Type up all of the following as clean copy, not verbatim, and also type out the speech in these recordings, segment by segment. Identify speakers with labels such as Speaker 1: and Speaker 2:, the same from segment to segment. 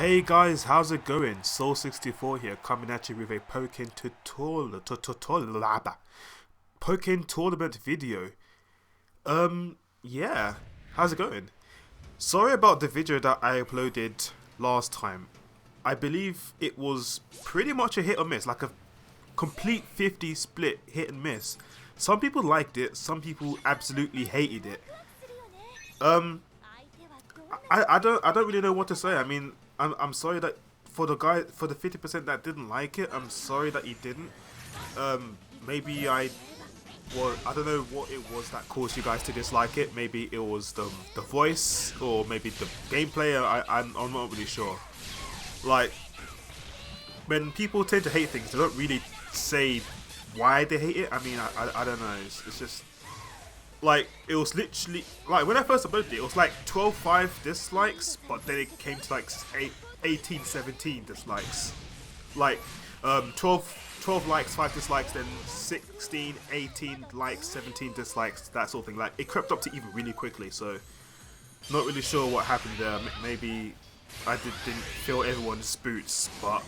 Speaker 1: Hey guys, how's it going? Soul64 here, coming at you with a Pokken tournament video. Yeah, how's it going? Sorry about the video that I uploaded last time. I believe it was pretty much a hit or miss, like a complete 50 split hit and miss. Some people liked it, some people absolutely hated it. I don't really know what to say. I mean, I'm sorry that for the 50% that didn't like it, I'm sorry that he didn't. Maybe I don't know what it was that caused you guys to dislike it. Maybe it was the voice, or maybe the gameplay. I'm not really sure. Like, when people tend to hate things, they don't really say why they hate it. I mean, I don't know. It's just like, it was literally like when I first uploaded it, it was like 12-5 dislikes, but then it came to like 18-17 dislikes. Like 12 likes, 5 dislikes, then 16, 18 likes, 17 dislikes, that sort of thing. Like, it crept up to even really quickly, so not really sure what happened there. Maybe I didn't feel everyone's boots, but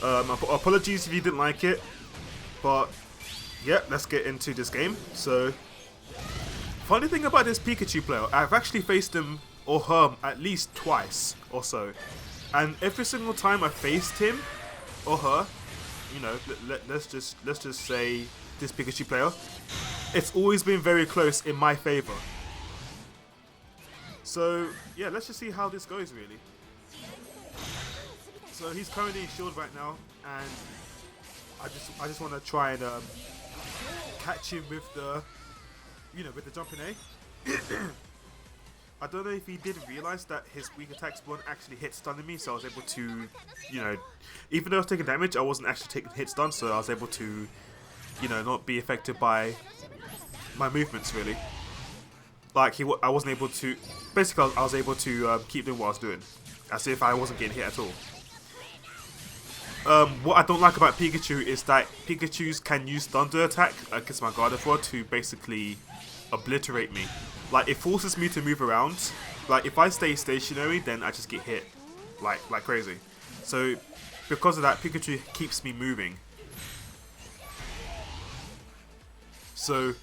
Speaker 1: apologies if you didn't like it. But yeah, let's get into this game. So, funny thing about this Pikachu player, I've actually faced him or her at least twice or so, and every single time I faced him or her, you know, let's just say this Pikachu player, it's always been very close in my favor. So yeah, let's just see how this goes really. So he's currently in shield right now, and I just want to try and catch him with the, you know, with the jumping A. I don't know if he didn't realize that his weak attacks weren't actually hit stunning me, so I was able to, you know, even though I was taking damage, I wasn't actually taking hit stun, so I was able to, you know, not be affected by my movements really. Like, I wasn't able to, basically I was able to keep doing what I was doing, as if I wasn't getting hit at all. What I don't like about Pikachu is that Pikachus can use Thunder attack against my Gardevoir to basically obliterate me. Like, it forces me to move around. Like, if I stay stationary, then I just get hit like crazy. So because of that, Pikachu keeps me moving. So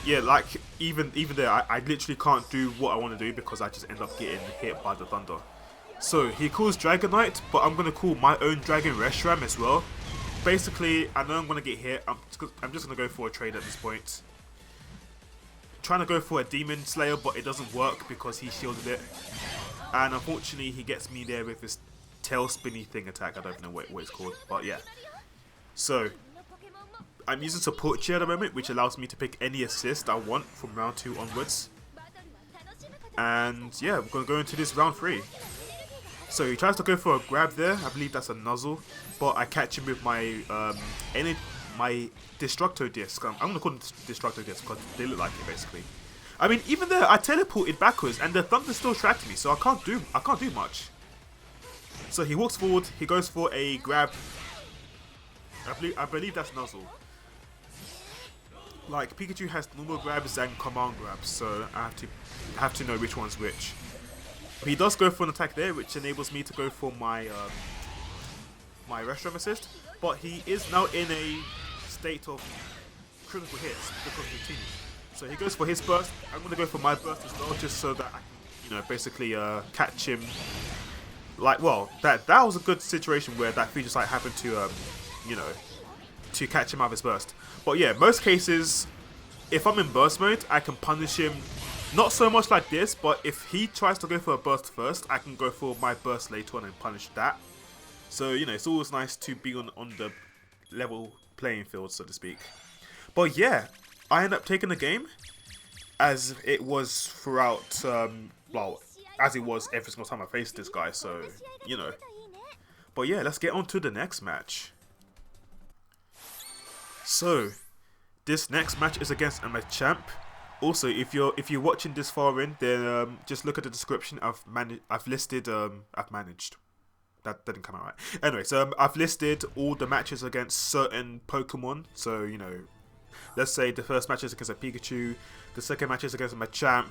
Speaker 1: yeah, like, even there, I literally can't do what I want to do because I just end up getting hit by the Thunder. So he calls Dragonite, but I'm gonna call my own Dragon Reshiram as well. Basically, I know I'm gonna get hit. I'm just gonna go for a trade at this point. Trying to go for a Demon Slayer, but it doesn't work because he shielded it. And unfortunately, he gets me there with his tail spinny thing attack. I don't know what it's called, but yeah. So I'm using support chair at the moment, which allows me to pick any assist I want from round 2 onwards. And yeah, we're gonna go into this round 3. So he tries to go for a grab there. I believe that's a Nuzzle, but I catch him with my my Destructo Disc. I'm gonna call them Destructo Disc because they look like it basically. I mean, even there, I teleported backwards and the Thunder still tracked me, so I can't do much. So he walks forward. He goes for a grab. I believe that's Nuzzle. Like, Pikachu has normal grabs and command grabs, so I have to know which one's which. He does go for an attack there, which enables me to go for my my Reshiram assist, but he is now in a state of critical hits because of the team. So he goes for his burst. I'm going to go for my burst as well, just so that I can, you know, basically catch him. Like, well, that was a good situation where that feature sight happened to, you know, to catch him out of his burst. But yeah, most cases, if I'm in burst mode, I can punish him. Not so much like this, but if he tries to go for a burst first, I can go for my burst later on and punish that. So, you know, it's always nice to be on the level playing field, so to speak. But yeah, I end up taking the game, as it was throughout, well, as it was every single time I faced this guy, so, you know. But yeah, let's get on to the next match. So, this next match is against a Machamp. Also, if you're watching this far in, then just look at the description. I've listed that didn't come out right. Anyway, so I've listed all the matches against certain Pokemon. So, you know, let's say the first match is against a Pikachu, the second match is against a Machamp,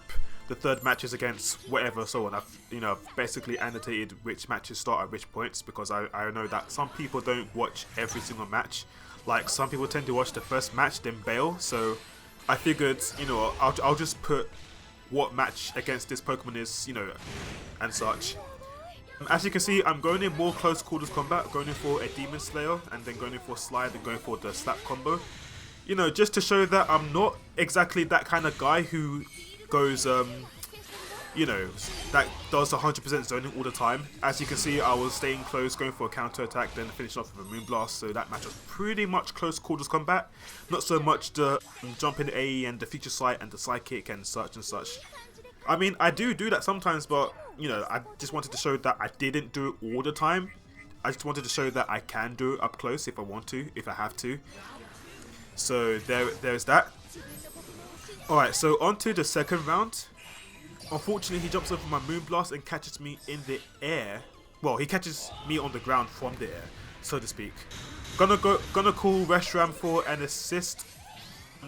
Speaker 1: the third match is against whatever, so on. I've basically annotated which matches start at which points, because I know that some people don't watch every single match. Like, some people tend to watch the first match then bail, so I figured, I'll just put what match against this Pokemon is, and such. As you can see, I'm going in more close quarters combat, going in for a Demon Slayer, and then going in for Slide and going for the Slap combo. Just to show that I'm not exactly that kind of guy who goes, that does 100% zoning all the time. As you can see, I was staying close, going for a counter attack, then finishing off with a Moonblast, so that match was pretty much close quarters combat. Not so much the jumping AE and the Future Sight and the Psychic and such and such. I mean, I do that sometimes, but, I just wanted to show that I didn't do it all the time. I just wanted to show that I can do it up close if I want to, if I have to. So there's that. Alright, so on to the second round. Unfortunately, he jumps over my Moonblast and catches me in the air. Well, he catches me on the ground from the air, so to speak. Gonna call Reshiram for an assist,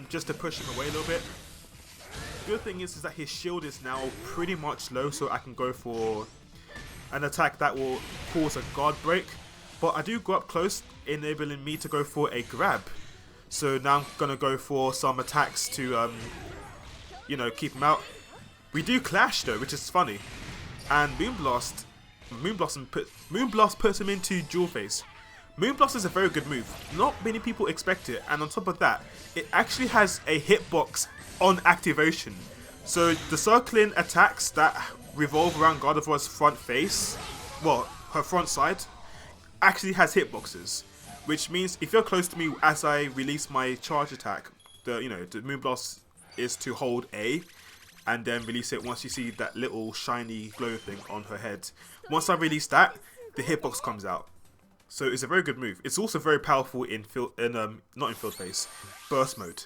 Speaker 1: just to push him away a little bit. Good thing is that his shield is now pretty much low, so I can go for an attack that will cause a guard break. But I do go up close, enabling me to go for a grab. So now I'm gonna go for some attacks to, keep him out. We do clash though, which is funny. And Moonblast puts him into Dual Face. Moonblast is a very good move. Not many people expect it, and on top of that, it actually has a hitbox on activation. So the circling attacks that revolve around Gardevoir's front face, well, her front side, actually has hitboxes. Which means if you're close to me as I release my charge attack, the Moonblast is to hold A and then release it once you see that little shiny glow thing on her head. Once I release that, the hitbox comes out. So it's a very good move. It's also very powerful in not in field phase, burst mode.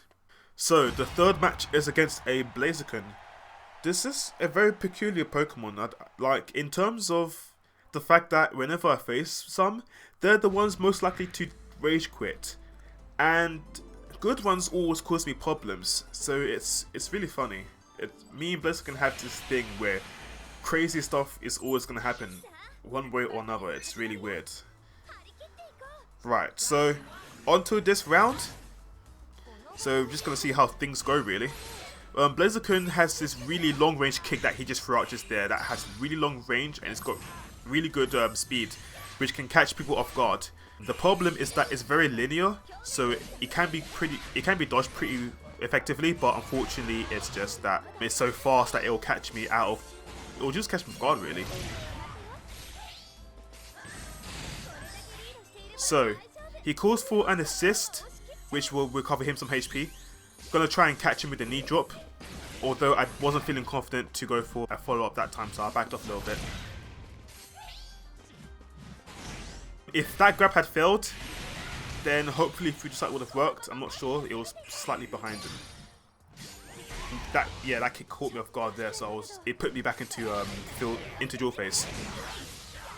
Speaker 1: So the third match is against a Blaziken. This is a very peculiar Pokemon. Like, in terms of the fact that whenever I face some, they're the ones most likely to rage quit, and good ones always cause me problems. So it's really funny. Me and Blaziken have this thing where crazy stuff is always gonna happen, one way or another. It's really weird. Right, so onto this round. So we're just gonna see how things go really. Blaziken has this really long range kick that he just threw out just there. That has really long range and it's got really good speed, which can catch people off guard. The problem is that it's very linear, so it can be dodged pretty effectively, but unfortunately it's just that it's so fast that it'll catch me it'll just catch me off guard really. So he calls for an assist, which will recover him some HP. Gonna try and catch him with a knee drop, although I wasn't feeling confident to go for a follow up that time, so I backed off a little bit. If that grab had failed, then hopefully Future Sight would have worked. I'm not sure. It was slightly behind him. That kick caught me off guard there, so it put me back into Dual Face.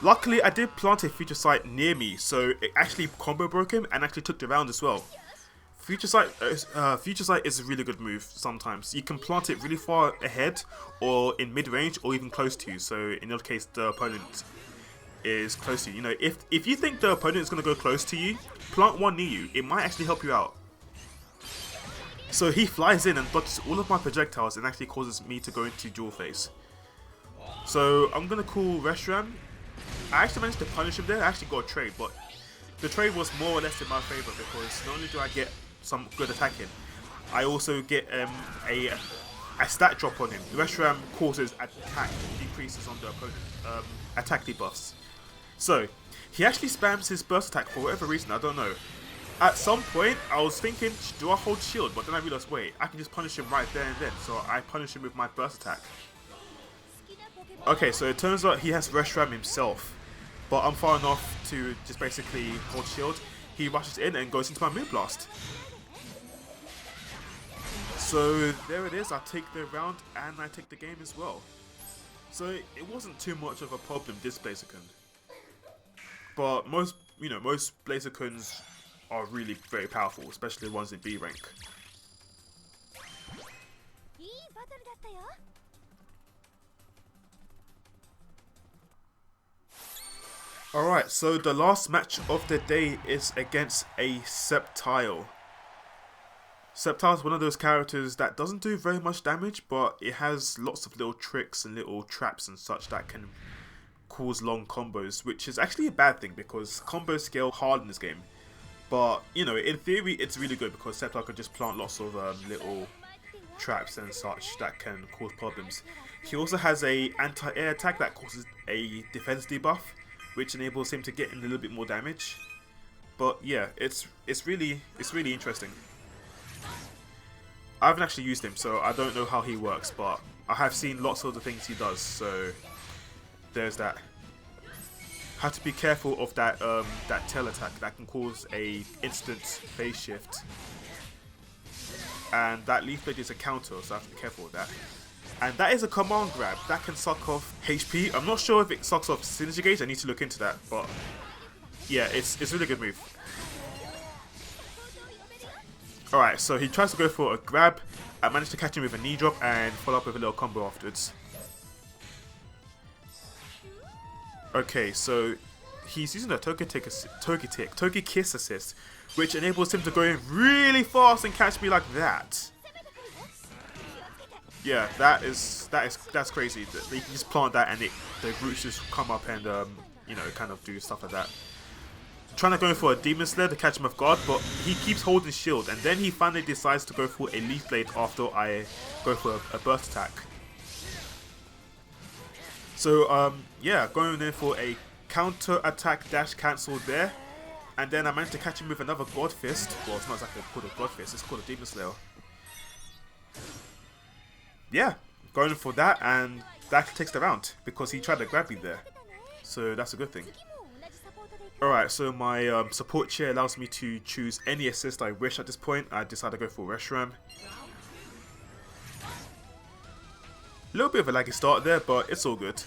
Speaker 1: Luckily, I did plant a Future Sight near me, so it actually combo broke him and actually took the round as well. Future Sight is a really good move sometimes. You can plant it really far ahead, or in mid-range, or even close to you. So in your case, the opponent is close to you. If you think the opponent is going to go close to you, plant one near you. It might actually help you out. So he flies in and dodges all of my projectiles and actually causes me to go into Dual Face. So I'm going to call Reshiram. I actually managed to punish him there. I actually got a trade, but the trade was more or less in my favour, because not only do I get some good attacking, I also get a stat drop on him. Reshiram causes attack decreases on the opponent, attack debuffs. So he actually spams his burst attack for whatever reason, I don't know. At some point I was thinking, do I hold shield? But then I realised, wait, I can just punish him right there and then. So I punish him with my burst attack. Okay, so it turns out he has Reshiram himself, but I'm far enough to just basically hold shield. He rushes in and goes into my Moonblast. So there it is. I take the round and I take the game as well. So it wasn't too much of a problem, this Blaziken. But most Blazikens are really very powerful, especially the ones in B rank. Alright, so the last match of the day is against a Sceptile. Sceptile is one of those characters that doesn't do very much damage, but it has lots of little tricks and little traps and such that can cause long combos, which is actually a bad thing because combos scale hard in this game. But, you know, in theory, it's really good because Sceptile can just plant lots of little traps and such that can cause problems. He also has a anti-air attack that causes a defense debuff, which enables him to get in a little bit more damage. But yeah, it's really interesting. I haven't actually used him, so I don't know how he works, but I have seen lots of the things he does, so there's that. Have to be careful of that that tail attack that can cause a instant phase shift. And that leaf blade is a counter, so I have to be careful with that. And that is a command grab that can suck off HP. I'm not sure if it sucks off synergy gauge. I need to look into that, but yeah, it's a really good move. Alright, so he tries to go for a grab. I managed to catch him with a knee drop and follow up with a little combo afterwards. Okay, so he's using a Toki Kiss assist, which enables him to go in really fast and catch me like that. Yeah, that's crazy. They can just plant that and the roots just come up and you know, kind of do stuff like that. Trying to go for a Demon Slayer to catch him off guard, but he keeps holding shield, and then he finally decides to go for a Leaf Blade after I go for a burst attack. So yeah, going in for a counter attack dash cancel there, and then I managed to catch him with another God Fist. Well, it's not exactly called a God Fist, it's called a Demon Slayer. Yeah, going for that, and that takes the round because he tried to grab me there, so that's a good thing. Alright, so my support chair allows me to choose any assist I wish at this point. I decided to go for Reshiram. A little bit of a laggy start there, but it's all good.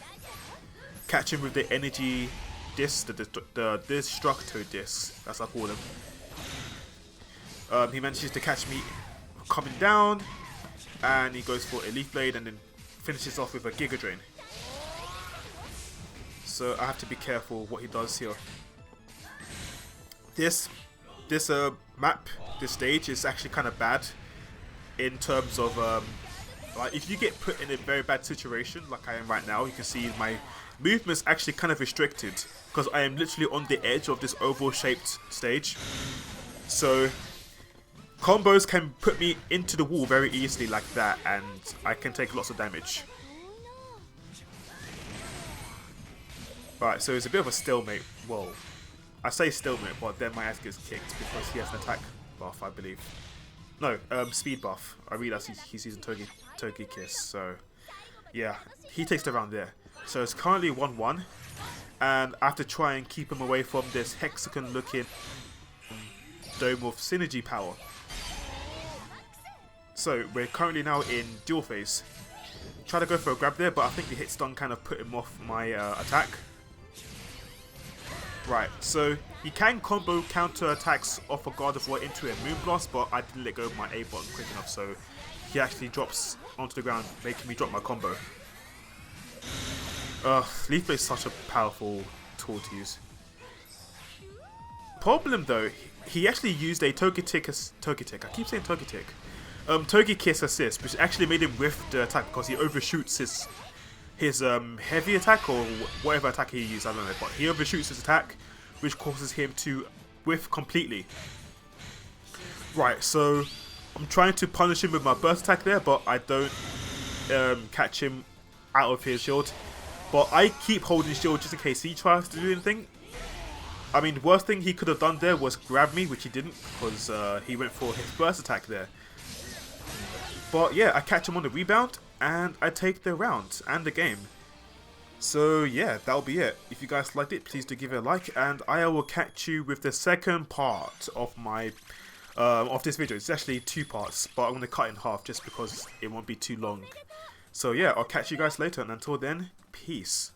Speaker 1: Catch him with the energy disc, the Destructo disc, that's what I call him. He manages to catch me coming down, and he goes for a Leaf Blade and then finishes off with a Giga Drain. So I have to be careful what he does here. This map, this stage is actually kind of bad in terms of like if you get put in a very bad situation like I am right now, you can see my movement's actually kind of restricted because I am literally on the edge of this oval shaped stage. So combos can put me into the wall very easily like that, and I can take lots of damage. Right, so it's a bit of a stalemate. Well, I say stalemate, but then my ass gets kicked because he has an attack buff, I believe. No, speed buff. I realize he's using Toki Kiss, so yeah, he takes the round there. So it's currently 1-1, and I have to try and keep him away from this hexagon-looking dome of synergy power. So we're currently now in dual phase. Try to go for a grab there, but I think the hit stun kind of put him off my attack. Right, so you can combo counter attacks off a God of War into a Moonblast, but I didn't let go of my A button quick enough, so he actually drops onto the ground, making me drop my combo. Leaf Blade is such a powerful tool to use. Problem though, he actually used a Toki Kiss assist, which actually made him whiff the attack because he overshoots his heavy attack or whatever attack he used, I don't know, but he overshoots his attack, which causes him to whiff completely. Right, so I'm trying to punish him with my burst attack there, but I don't catch him out of his shield. But I keep holding shield just in case he tries to do anything. I mean, the worst thing he could have done there was grab me, which he didn't because he went for his burst attack there. But yeah, I catch him on the rebound, and I take the round and the game. So yeah, that'll be it. If you guys liked it, please do give it a like, and I will catch you with the second part of my of this video. It's actually 2 parts, but I'm going to cut it in half just because it won't be too long. So yeah, I'll catch you guys later, and until then, peace.